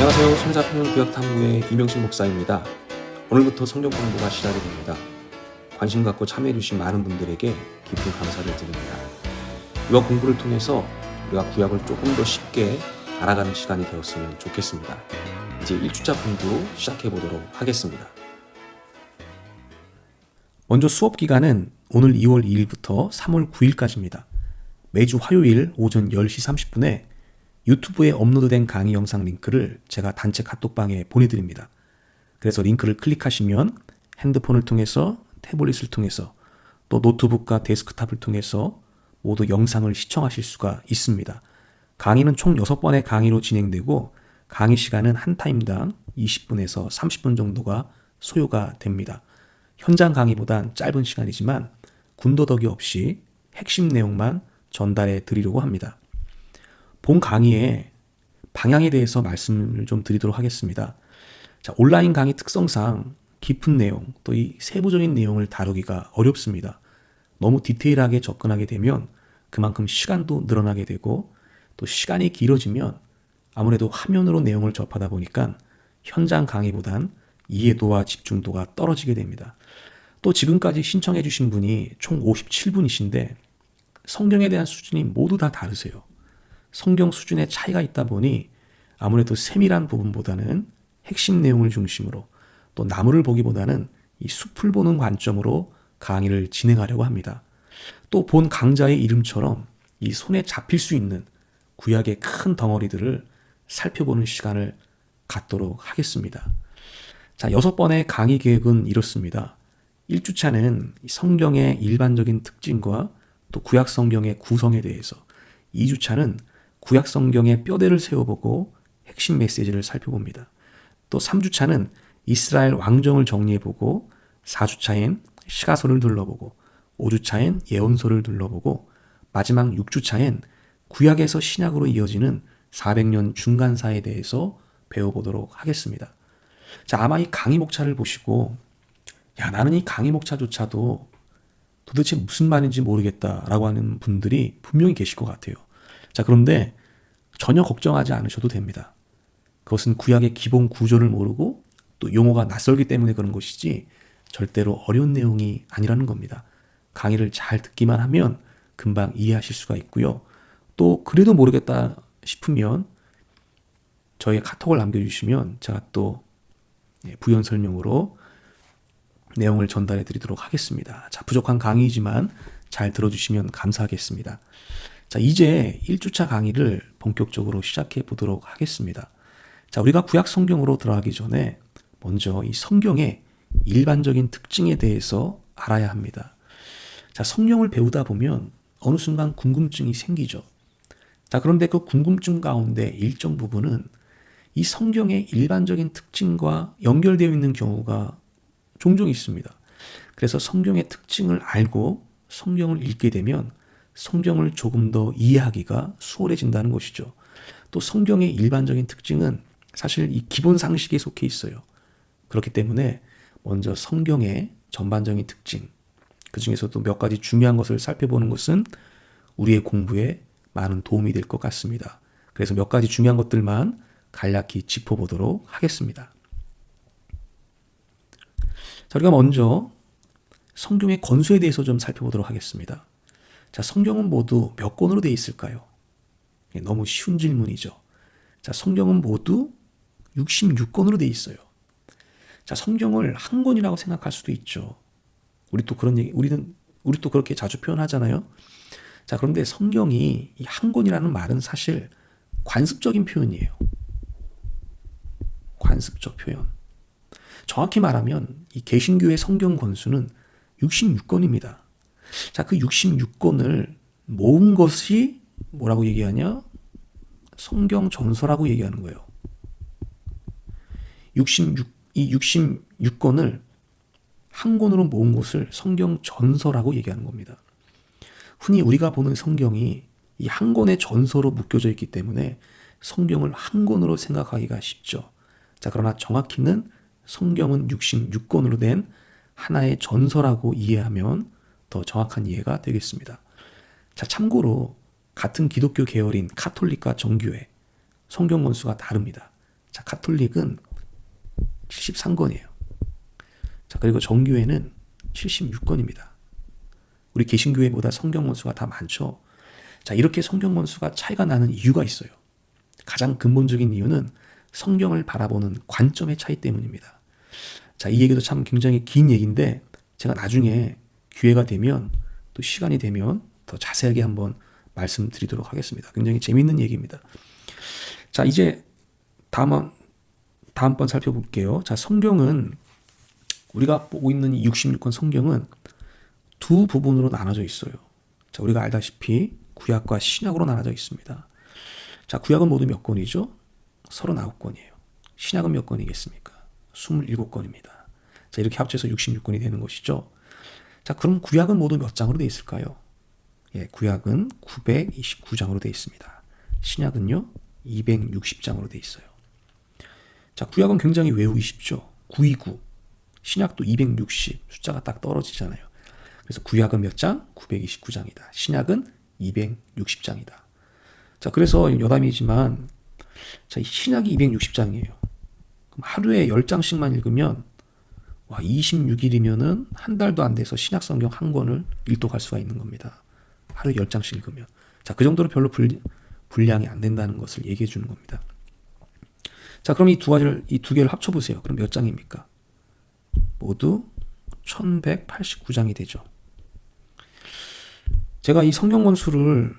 안녕하세요. 손잡히는 구약탐구의 이명신 목사입니다. 오늘부터 성경 공부가 시작이 됩니다. 관심 갖고 참여해주신 많은 분들에게 깊은 감사를 드립니다. 이번 공부를 통해서 우리가 구약을 조금 더 쉽게 알아가는 시간이 되었으면 좋겠습니다. 이제 1주차 공부 시작해보도록 하겠습니다. 먼저 수업 기간은 오늘 2월 2일부터 3월 9일까지입니다. 매주 화요일 오전 10시 30분에 유튜브에 업로드된 강의 영상 링크를 제가 단체 카톡방에 보내드립니다. 그래서 링크를 클릭하시면 핸드폰을 통해서, 태블릿을 통해서, 또 노트북과 데스크탑을 통해서 모두 영상을 시청하실 수가 있습니다. 강의는 총 6번의 강의로 진행되고 강의 시간은 한 타임당 20분에서 30분 정도가 소요가 됩니다. 현장 강의보단 짧은 시간이지만 군더더기 없이 핵심 내용만 전달해 드리려고 합니다. 본 강의의 방향에 대해서 말씀을 좀 드리도록 하겠습니다. 자, 온라인 강의 특성상 깊은 내용, 또 이 세부적인 내용을 다루기가 어렵습니다. 너무 디테일하게 접근하게 되면 그만큼 시간도 늘어나게 되고, 또 시간이 길어지면 아무래도 화면으로 내용을 접하다 보니까 현장 강의보단 이해도와 집중도가 떨어지게 됩니다. 또 지금까지 신청해 주신 분이 총 57분이신데 성경에 대한 수준이 모두 다 다르세요. 성경 수준의 차이가 있다 보니 아무래도 세밀한 부분보다는 핵심 내용을 중심으로, 또 나무를 보기보다는 이 숲을 보는 관점으로 강의를 진행하려고 합니다. 또 본 강자의 이름처럼 이 손에 잡힐 수 있는 구약의 큰 덩어리들을 살펴보는 시간을 갖도록 하겠습니다. 자, 6번의 강의 계획은 이렇습니다. 1주차는 성경의 일반적인 특징과 또 구약 성경의 구성에 대해서, 2주차는 구약 성경의 뼈대를 세워보고 핵심 메시지를 살펴봅니다. 또 3주차는 이스라엘 왕정을 정리해보고, 4주차엔 시가서를 둘러보고, 5주차엔 예언서를 둘러보고, 마지막 6주차엔 구약에서 신약으로 이어지는 400년 중간사에 대해서 배워보도록 하겠습니다. 자, 아마 이 강의 목차를 보시고 나는 이 강의 목차조차도 도대체 무슨 말인지 모르겠다라고 하는 분들이 분명히 계실 것 같아요. 자, 그런데 전혀 걱정하지 않으셔도 됩니다. 그것은 구약의 기본 구조를 모르고 또 용어가 낯설기 때문에 그런 것이지 절대로 어려운 내용이 아니라는 겁니다. 강의를 잘 듣기만 하면 금방 이해하실 수가 있고요. 또 그래도 모르겠다 싶으면 저희 카톡을 남겨주시면 제가 또 부연 설명으로 내용을 전달해 드리도록 하겠습니다. 자, 부족한 강의이지만 잘 들어주시면 감사하겠습니다. 자, 이제 1주차 강의를 본격적으로 시작해 보도록 하겠습니다. 자, 우리가 구약 성경으로 들어가기 전에 먼저 이 성경의 일반적인 특징에 대해서 알아야 합니다. 자, 성경을 배우다 보면 어느 순간 궁금증이 생기죠. 자, 그런데 그 궁금증 가운데 일정 부분은 이 성경의 일반적인 특징과 연결되어 있는 경우가 종종 있습니다. 그래서 성경의 특징을 알고 성경을 읽게 되면 성경을 조금 더 이해하기가 수월해진다는 것이죠. 또 성경의 일반적인 특징은 사실 이 기본 상식에 속해 있어요. 그렇기 때문에 먼저 성경의 전반적인 특징, 그 중에서도 몇 가지 중요한 것을 살펴보는 것은 우리의 공부에 많은 도움이 될 것 같습니다. 그래서 몇 가지 중요한 것들만 간략히 짚어보도록 하겠습니다. 자, 우리가 먼저 성경의 권수에 대해서 좀 살펴보도록 하겠습니다. 자, 성경은 모두 몇 권으로 되어 있을까요? 너무 쉬운 질문이죠. 자, 성경은 모두 66권으로 되어 있어요. 자, 성경을 한 권이라고 생각할 수도 있죠. 우리 또 그렇게 자주 표현하잖아요. 자, 그런데 성경이 이 한 권이라는 말은 사실 관습적인 표현이에요. 관습적 표현. 정확히 말하면 이 개신교의 성경 권수는 66권입니다. 자, 그 66권을 모은 것이 뭐라고 얘기하냐? 성경 전서라고 얘기하는 거예요. 이 66권을 한 권으로 모은 것을 성경 전서라고 얘기하는 겁니다. 흔히 우리가 보는 성경이 이 한 권의 전서로 묶여져 있기 때문에 성경을 한 권으로 생각하기가 쉽죠. 자, 그러나 정확히는 성경은 66권으로 된 하나의 전서라고 이해하면 더 정확한 이해가 되겠습니다. 자, 참고로 같은 기독교 계열인 카톨릭과 정교회 성경 권수가 다릅니다. 자, 가톨릭은 73권이에요. 자, 그리고 정교회는 76권입니다. 우리 개신교회보다 성경 원수가 다 많죠. 자, 이렇게 성경 원수가 차이가 나는 이유가 있어요. 가장 근본적인 이유는 성경을 바라보는 관점의 차이 때문입니다. 자, 이 얘기도 참 굉장히 긴 얘기인데 제가 나중에 기회가 되면 또 시간이 되면 더 자세하게 한번 말씀드리도록 하겠습니다. 굉장히 재밌는 얘기입니다. 자, 이제 다음번 살펴볼게요. 자, 성경은 우리가 보고 있는 이 66권 성경은 두 부분으로 나눠져 있어요. 자, 우리가 알다시피 구약과 신약으로 나눠져 있습니다. 자, 구약은 모두 몇 권이죠? 39권이에요. 신약은 몇 권이겠습니까? 27권입니다. 자, 이렇게 합쳐서 66권이 되는 것이죠. 자, 그럼 구약은 모두 몇 장으로 되어 있을까요? 예, 구약은 929장으로 되어 있습니다. 신약은요, 260장으로 되어 있어요. 자, 구약은 굉장히 외우기 쉽죠. 929. 신약도 260. 숫자가 딱 떨어지잖아요. 그래서 구약은 몇 장? 929장이다. 신약은 260장이다. 자, 그래서 여담이지만, 자, 이 신약이 260장이에요. 그럼 하루에 10장씩만 읽으면, 와, 26일이면은 한 달도 안 돼서 신약 성경 한 권을 일독할 수가 있는 겁니다. 하루에 10장씩 읽으면. 자, 그 정도로 별로 분량이 안 된다는 것을 얘기해 주는 겁니다. 자, 그럼 이 두 개를 합쳐보세요. 그럼 몇 장입니까? 모두 1189장이 되죠. 제가 이 성경 권수를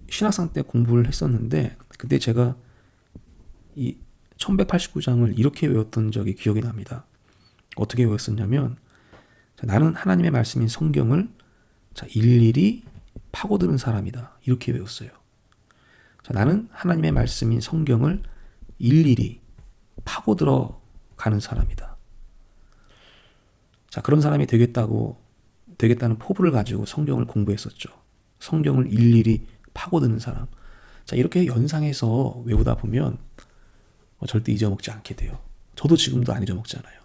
신학생 때 공부를 했었는데, 그때 제가 이 1189장을 이렇게 외웠던 적이 기억이 납니다. 어떻게 외웠었냐면, 자, 나는 하나님의 말씀인 성경을 자, 일일이 파고드는 사람이다. 이렇게 외웠어요. 자, 나는 하나님의 말씀인 성경을 일일이 파고들어 가는 사람이다. 자, 그런 사람이 되겠다는 포부를 가지고 성경을 공부했었죠. 성경을 일일이 파고드는 사람. 자, 이렇게 연상해서 외우다 보면 절대 잊어먹지 않게 돼요. 저도 지금도 안 잊어먹잖아요.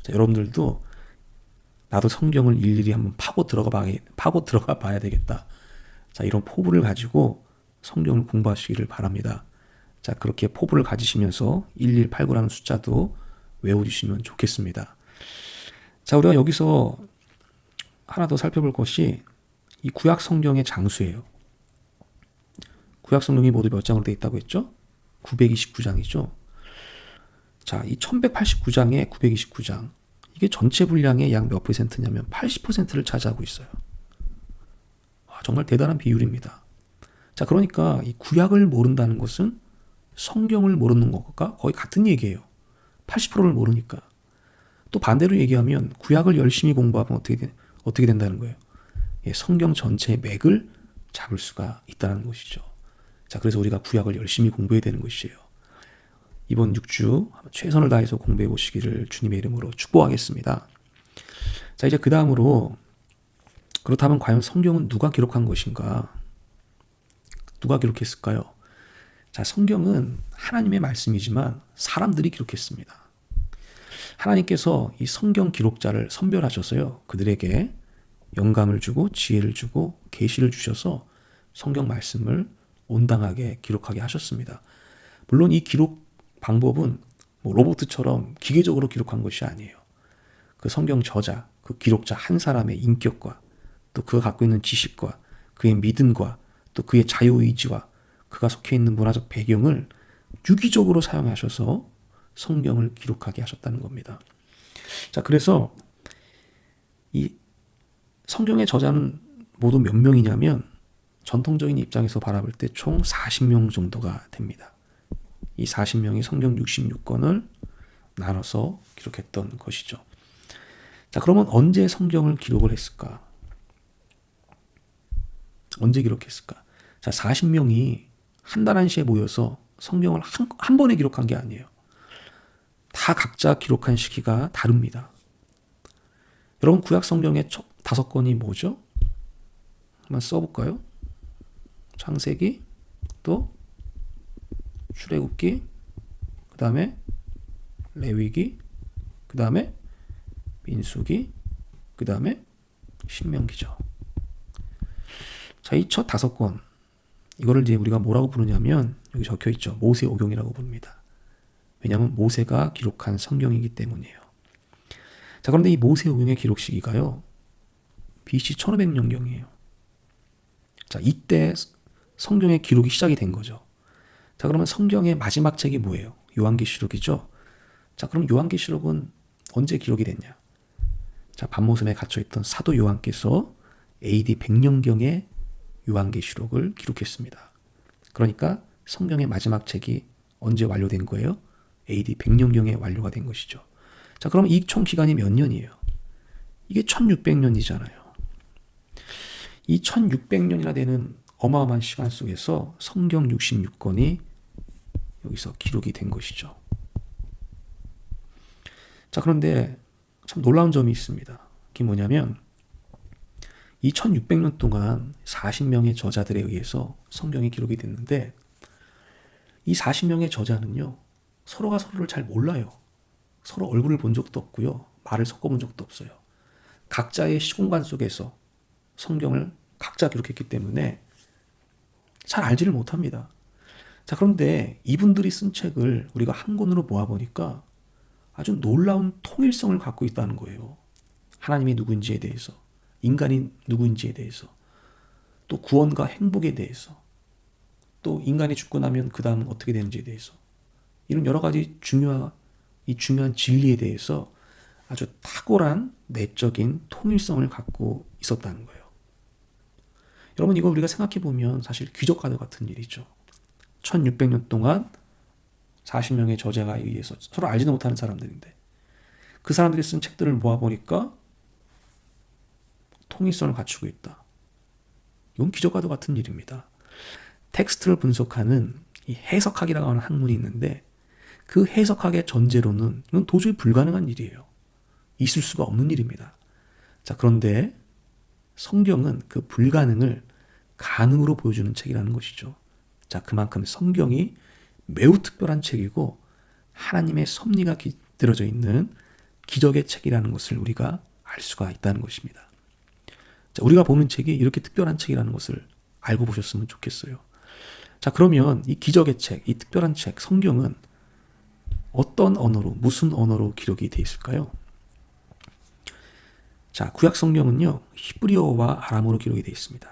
자, 여러분들도 나도 성경을 일일이 한번 파고 들어가 봐야 되겠다. 자, 이런 포부를 가지고 성경을 공부하시기를 바랍니다. 자, 그렇게 포부를 가지시면서 1189라는 숫자도 외워주시면 좋겠습니다. 자, 우리가 여기서 하나 더 살펴볼 것이 이 구약 성경의 장수예요. 구약 성경이 모두 몇 장으로 되어 있다고 했죠? 929장이죠. 자, 이 1189장에 929장. 이게 전체 분량의 약 몇 %냐면 80%를 차지하고 있어요. 와, 정말 대단한 비율입니다. 자, 그러니까 이 구약을 모른다는 것은 성경을 모르는 것과 거의 같은 얘기예요. 80%를 모르니까. 또 반대로 얘기하면 구약을 열심히 공부하면 어떻게 된다는 거예요? 예, 성경 전체의 맥을 잡을 수가 있다는 것이죠. 자, 그래서 우리가 구약을 열심히 공부해야 되는 것이에요. 이번 6주 최선을 다해서 공부해 보시기를 주님의 이름으로 축복하겠습니다. 자, 이제 그 다음으로 그렇다면 과연 성경은 누가 기록한 것인가? 누가 기록했을까요? 자, 성경은 하나님의 말씀이지만 사람들이 기록했습니다. 하나님께서 이 성경 기록자를 선별하셔서요, 그들에게 영감을 주고 지혜를 주고 계시를 주셔서 성경 말씀을 온당하게 기록하게 하셨습니다. 물론 이 기록 방법은 로봇처럼 기계적으로 기록한 것이 아니에요. 그 성경 저자, 그 기록자 한 사람의 인격과 또 그가 갖고 있는 지식과 그의 믿음과 또 그의 자유의지와 그가 속해 있는 문화적 배경을 유기적으로 사용하셔서 성경을 기록하게 하셨다는 겁니다. 자, 그래서 이 성경의 저자는 모두 몇 명이냐면 전통적인 입장에서 바라볼 때 총 40명 정도가 됩니다. 이 40명이 성경 66권을 나눠서 기록했던 것이죠. 자, 그러면 언제 성경을 기록을 했을까? 언제 기록했을까? 자, 40명이 한 달 한시에 모여서 성경을 한 번에 기록한 게 아니에요. 다 각자 기록한 시기가 다릅니다. 여러분, 구약 성경의 첫 5권이 뭐죠? 한번 써볼까요? 창세기, 또 출애굽기, 그 다음에 레위기, 그 다음에 민수기, 그 다음에 신명기죠. 자, 이 첫 5권, 이거를 이제 우리가 뭐라고 부르냐면 여기 적혀 있죠. 모세오경이라고 부릅니다. 왜냐하면 모세가 기록한 성경이기 때문이에요. 자, 그런데 이 모세오경의 기록 시기가요, BC 1500년경이에요. 자, 이때 성경의 기록이 시작이 된 거죠. 자, 그러면 성경의 마지막 책이 뭐예요? 요한계시록이죠. 자, 그럼 요한계시록은 언제 기록이 됐냐? 자, 밤모섬에 갇혀있던 사도 요한께서 AD 100년경에 요한계시록을 기록했습니다. 그러니까 성경의 마지막 책이 언제 완료된 거예요? AD 100년경에 완료가 된 것이죠. 자, 그럼 이 총 기간이 몇 년이에요? 이게 1600년이잖아요. 이 1600년이나 되는 어마어마한 시간 속에서 성경 66권이 여기서 기록이 된 것이죠. 자, 그런데 참 놀라운 점이 있습니다. 그게 뭐냐면 이 1600년 동안 40명의 저자들에 의해서 성경이 기록이 됐는데, 이 40명의 저자는요, 서로가 서로를 잘 몰라요. 서로 얼굴을 본 적도 없고요, 말을 섞어본 적도 없어요. 각자의 시공간 속에서 성경을 각자 기록했기 때문에 잘 알지를 못합니다. 자, 그런데 이분들이 쓴 책을 우리가 한 권으로 모아보니까 아주 놀라운 통일성을 갖고 있다는 거예요. 하나님이 누구인지에 대해서, 인간이 누구인지에 대해서, 또 구원과 행복에 대해서, 또 인간이 죽고 나면 그 다음은 어떻게 되는지에 대해서, 이런 여러 가지 중요한 진리에 대해서 아주 탁월한 내적인 통일성을 갖고 있었다는 거예요. 여러분, 이거 우리가 생각해 보면 사실 기적과도 같은 일이죠. 1600년 동안 40명의 저자가 의해서 서로 알지도 못하는 사람들인데, 그 사람들이 쓴 책들을 모아보니까 통일성을 갖추고 있다. 이건 기적과도 같은 일입니다. 텍스트를 분석하는 이 해석학이라고 하는 학문이 있는데, 그 해석학의 전제로는 이건 도저히 불가능한 일이에요. 있을 수가 없는 일입니다. 자, 그런데 성경은 그 불가능을 가능으로 보여주는 책이라는 것이죠. 자, 그만큼 성경이 매우 특별한 책이고 하나님의 섭리가 깃들어져 있는 기적의 책이라는 것을 우리가 알 수가 있다는 것입니다. 자, 우리가 보는 책이 이렇게 특별한 책이라는 것을 알고 보셨으면 좋겠어요. 자, 그러면 이 기적의 책, 이 특별한 책, 성경은 어떤 언어로, 무슨 언어로 기록이 되어 있을까요? 자, 구약 성경은요, 히브리어와 아람어로 기록이 되어 있습니다.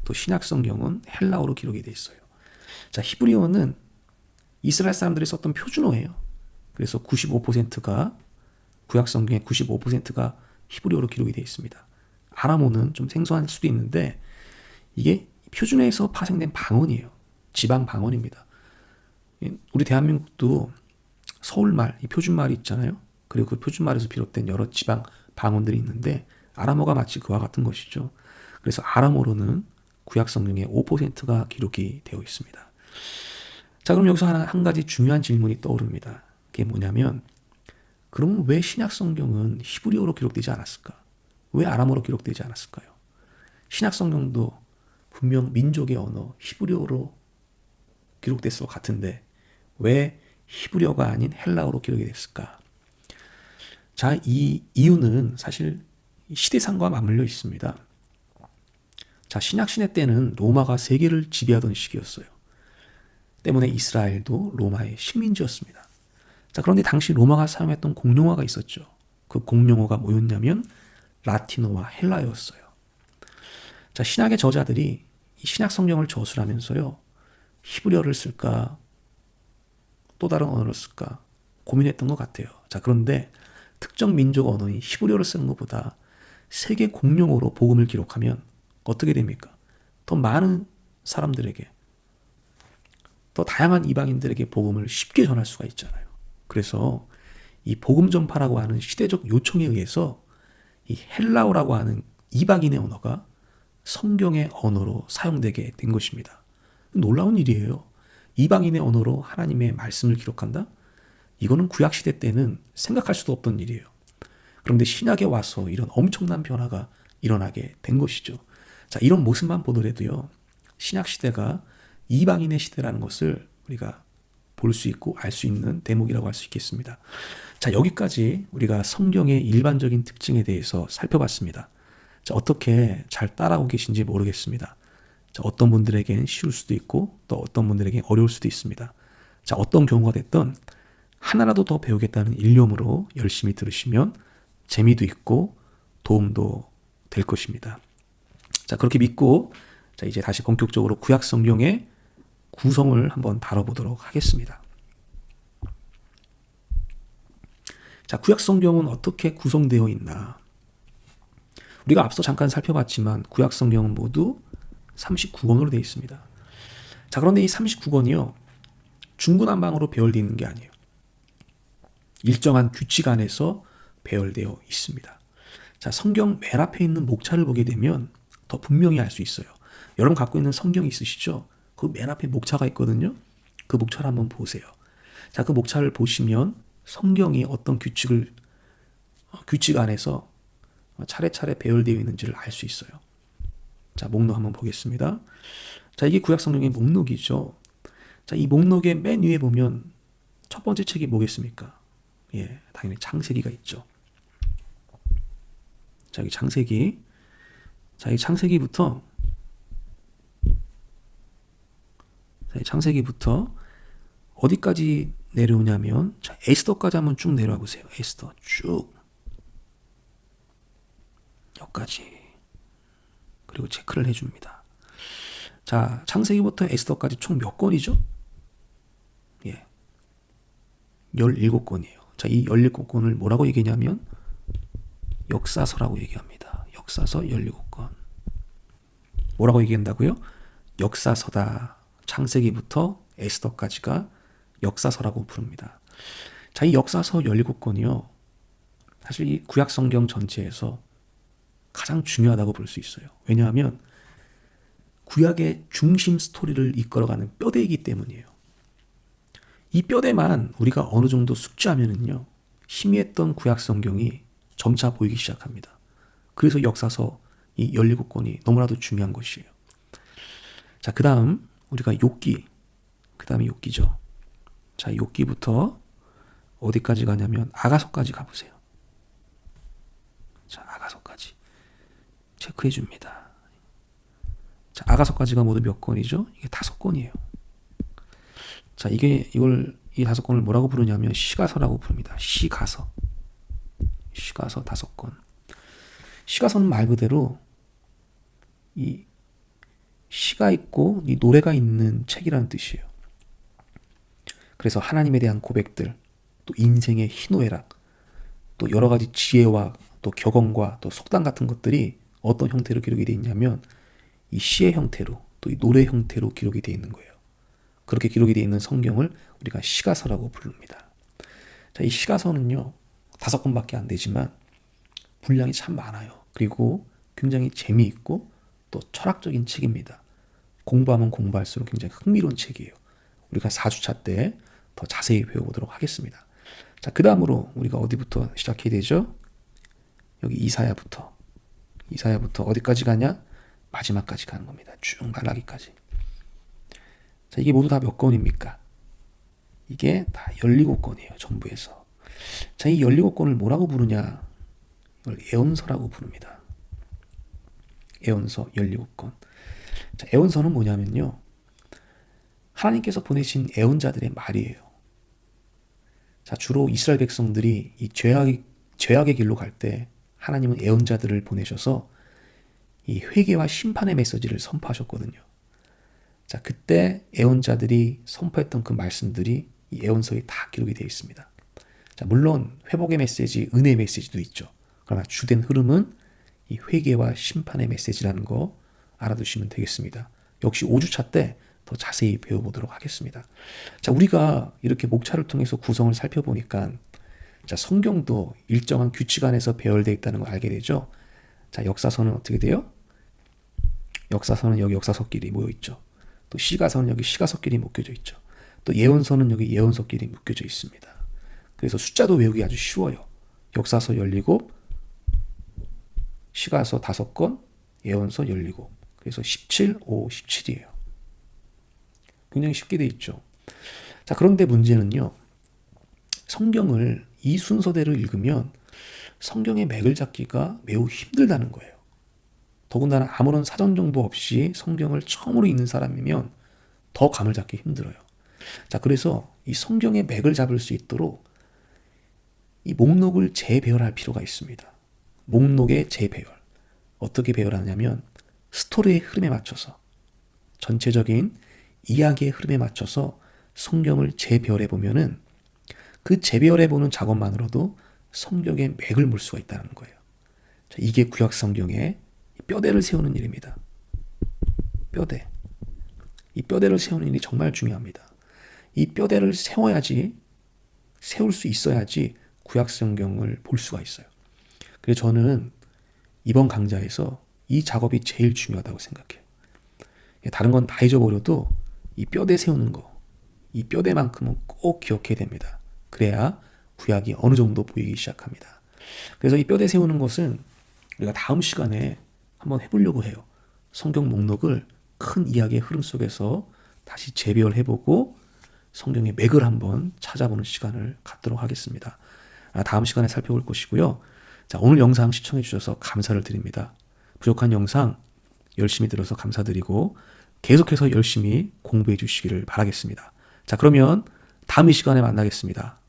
또 신약 성경은 헬라어로 기록이 되어 있어요. 자, 히브리어는 이스라엘 사람들이 썼던 표준어예요. 그래서 95%가, 구약 성경의 95%가 히브리어로 기록이 되어 있습니다. 아람어는 좀 생소할 수도 있는데 이게 표준어에서 파생된 방언이에요. 지방 방언입니다. 우리 대한민국도 서울말, 이 표준말이 있잖아요. 그리고 그 표준말에서 비롯된 여러 지방 방언들이 있는데 아람어가 마치 그와 같은 것이죠. 그래서 아람어로는 구약 성경의 5%가 기록이 되어 있습니다. 자, 그럼 여기서 한 가지 중요한 질문이 떠오릅니다. 그게 뭐냐면, 그러면 왜 신약 성경은 히브리어로 기록되지 않았을까? 왜 아람어로 기록되지 않았을까요? 신약 성경도 분명 민족의 언어 히브리어로 기록됐을 것 같은데 왜 히브리어가 아닌 헬라어로 기록이 됐을까? 자, 이 이유는 사실 시대상과 맞물려 있습니다. 자, 신약시대 때는 로마가 세계를 지배하던 시기였어요. 때문에 이스라엘도 로마의 식민지였습니다. 자, 그런데 당시 로마가 사용했던 공용어가 있었죠. 그 공용어가 뭐였냐면 라틴어와 헬라어였어요. 자, 신약의 저자들이 이 신약 성경을 저술하면서요, 히브리어를 쓸까 또 다른 언어를 쓸까 고민했던 것 같아요. 자, 그런데 특정 민족 언어인 히브리어를 쓰는 것보다 세계 공용어로 복음을 기록하면 어떻게 됩니까? 더 많은 사람들에게, 더 다양한 이방인들에게 복음을 쉽게 전할 수가 있잖아요. 그래서 이 복음 전파라고 하는 시대적 요청에 의해서 이 헬라어라고 하는 이방인의 언어가 성경의 언어로 사용되게 된 것입니다. 놀라운 일이에요. 이방인의 언어로 하나님의 말씀을 기록한다? 이거는 구약시대 때는 생각할 수도 없던 일이에요. 그런데 신약에 와서 이런 엄청난 변화가 일어나게 된 것이죠. 자, 이런 모습만 보더라도요, 신약시대가 이방인의 시대라는 것을 우리가 볼 수 있고 알 수 있는 대목이라고 할 수 있겠습니다. 자, 여기까지 우리가 성경의 일반적인 특징에 대해서 살펴봤습니다. 자, 어떻게 잘 따라오고 계신지 모르겠습니다. 자, 어떤 분들에겐 쉬울 수도 있고 또 어떤 분들에겐 어려울 수도 있습니다. 자, 어떤 경우가 됐든 하나라도 더 배우겠다는 일념으로 열심히 들으시면 재미도 있고 도움도 될 것입니다. 자, 그렇게 믿고 자, 이제 다시 본격적으로 구약 성경의 구성을 한번 다뤄보도록 하겠습니다. 자, 구약 성경은 어떻게 구성되어 있나? 우리가 앞서 잠깐 살펴봤지만 구약 성경은 모두 39권으로 되어 있습니다. 자, 그런데 이 39권이요. 중구난방으로 배열되어 있는 게 아니에요. 일정한 규칙 안에서 배열되어 있습니다. 자, 성경 맨 앞에 있는 목차를 보게 되면 더 분명히 알 수 있어요. 여러분 갖고 있는 성경이 있으시죠? 그 맨 앞에 목차가 있거든요. 그 목차를 한번 보세요. 자, 그 목차를 보시면 성경이 어떤 규칙 안에서 차례차례 배열되어 있는지를 알 수 있어요. 자, 목록 한번 보겠습니다. 자, 이게 구약 성경의 목록이죠. 자, 이 목록의 맨 위에 보면 첫 번째 책이 뭐겠습니까? 예, 당연히 창세기가 있죠. 자, 여기 창세기. 자, 이 창세기부터 어디까지 내려오냐면, 자, 에스더까지 한번 쭉 내려와 보세요. 에스더 쭉. 여기까지. 그리고 체크를 해줍니다. 자, 창세기부터 에스더까지 총 몇 권이죠? 예. 17권이에요. 자, 이 17권을 뭐라고 얘기하냐면 역사서라고 얘기합니다. 역사서 17권. 뭐라고 얘기한다고요? 역사서다. 창세기부터 에스더까지가 역사서라고 부릅니다. 자, 이 역사서 17권이요. 사실 이 구약 성경 전체에서 가장 중요하다고 볼 수 있어요. 왜냐하면 구약의 중심 스토리를 이끌어가는 뼈대이기 때문이에요. 이 뼈대만 우리가 어느 정도 숙지하면은요, 희미했던 구약 성경이 점차 보이기 시작합니다. 그래서 역사서 이 17권이 너무나도 중요한 것이에요. 자, 그 다음 우리가 욥기, 그 다음에 욥기죠. 자, 욥기부터 어디까지 가냐면 아가서까지 가보세요. 자, 아가서까지 체크해 줍니다. 자, 아가서까지가 모두 몇 권이죠? 이게 5권이에요. 자, 이 5권을 뭐라고 부르냐면 시가서라고 부릅니다. 시가서 5권. 시가서는 말 그대로 이 시가 있고 이 노래가 있는 책이라는 뜻이에요. 그래서 하나님에 대한 고백들, 또 인생의 희노애락, 또 여러 가지 지혜와 또 격언과 또 속담 같은 것들이 어떤 형태로 기록이 되어 있냐면 이 시의 형태로, 또 이 노래 형태로 기록이 되어 있는 거예요. 그렇게 기록이 되어 있는 성경을 우리가 시가서라고 부릅니다. 자, 이 시가서는요, 5권밖에 안 되지만 분량이 참 많아요. 그리고 굉장히 재미있고 또 철학적인 책입니다. 공부하면 공부할수록 굉장히 흥미로운 책이에요. 우리가 4주차 때 더 자세히 배워보도록 하겠습니다. 자, 그 다음으로 우리가 어디부터 시작해야 되죠? 여기 이사야부터 어디까지 가냐? 마지막까지 가는 겁니다. 쭉 말라기까지. 자, 이게 모두 다 몇 권입니까? 이게 다 17권이에요. 전부에서. 자, 이 17권을 뭐라고 부르냐? 이걸 애언서라고 부릅니다. 애언서 17권. 자, 애언서는 뭐냐면요, 하나님께서 보내신 애언자들의 말이에요. 자, 주로 이스라엘 백성들이 이 죄악의 길로 갈 때 하나님은 애언자들을 보내셔서 이 회개와 심판의 메시지를 선포하셨거든요. 자, 그때 애언자들이 선포했던 그 말씀들이 이 애언서에 다 기록이 되어 있습니다. 자, 물론 회복의 메시지, 은혜의 메시지도 있죠. 그러나 주된 흐름은 이 회개와 심판의 메시지라는 거 알아두시면 되겠습니다. 역시 5주차 때 더 자세히 배워보도록 하겠습니다. 자, 우리가 이렇게 목차를 통해서 구성을 살펴보니까 자, 성경도 일정한 규칙 안에서 배열되어 있다는 걸 알게 되죠. 자, 역사서는 어떻게 돼요? 역사서는 여기 역사서끼리 모여 있죠. 또 시가서는 여기 시가서끼리 묶여져 있죠. 또 예언서는 여기 예언서끼리 묶여져 있습니다. 그래서 숫자도 외우기 아주 쉬워요. 역사서 17, 시가서 5권, 예언서 17. 그래서 17, 5, 17이에요. 굉장히 쉽게 돼 있죠. 자, 그런데 문제는요, 성경을 이 순서대로 읽으면 성경의 맥을 잡기가 매우 힘들다는 거예요. 더군다나 아무런 사전 정보 없이 성경을 처음으로 읽는 사람이면 더 감을 잡기 힘들어요. 자, 그래서 이 성경의 맥을 잡을 수 있도록 이 목록을 재배열할 필요가 있습니다. 목록의 재배열. 어떻게 배열하냐면 스토리의 흐름에 맞춰서, 전체적인 이야기의 흐름에 맞춰서 성경을 재배열해 보면은 그 재배열해 보는 작업만으로도 성경의 맥을 물 수가 있다는 거예요. 자, 이게 구약 성경의 뼈대를 세우는 일입니다. 뼈대. 이 뼈대를 세우는 일이 정말 중요합니다. 이 뼈대를 세울 수 있어야지 구약 성경을 볼 수가 있어요. 그래서 저는 이번 강좌에서 이 작업이 제일 중요하다고 생각해요. 다른 건 다 잊어버려도 이 뼈대 세우는 거, 이 뼈대만큼은 꼭 기억해야 됩니다. 그래야 구약이 어느 정도 보이기 시작합니다. 그래서 이 뼈대 세우는 것은 우리가 다음 시간에 한번 해보려고 해요. 성경 목록을 큰 이야기의 흐름 속에서 다시 재배열해보고 성경의 맥을 한번 찾아보는 시간을 갖도록 하겠습니다. 다음 시간에 살펴볼 것이고요. 자, 오늘 영상 시청해 주셔서 감사를 드립니다. 부족한 영상 열심히 들어서 감사드리고 계속해서 열심히 공부해 주시기를 바라겠습니다. 자, 그러면 다음 이 시간에 만나겠습니다.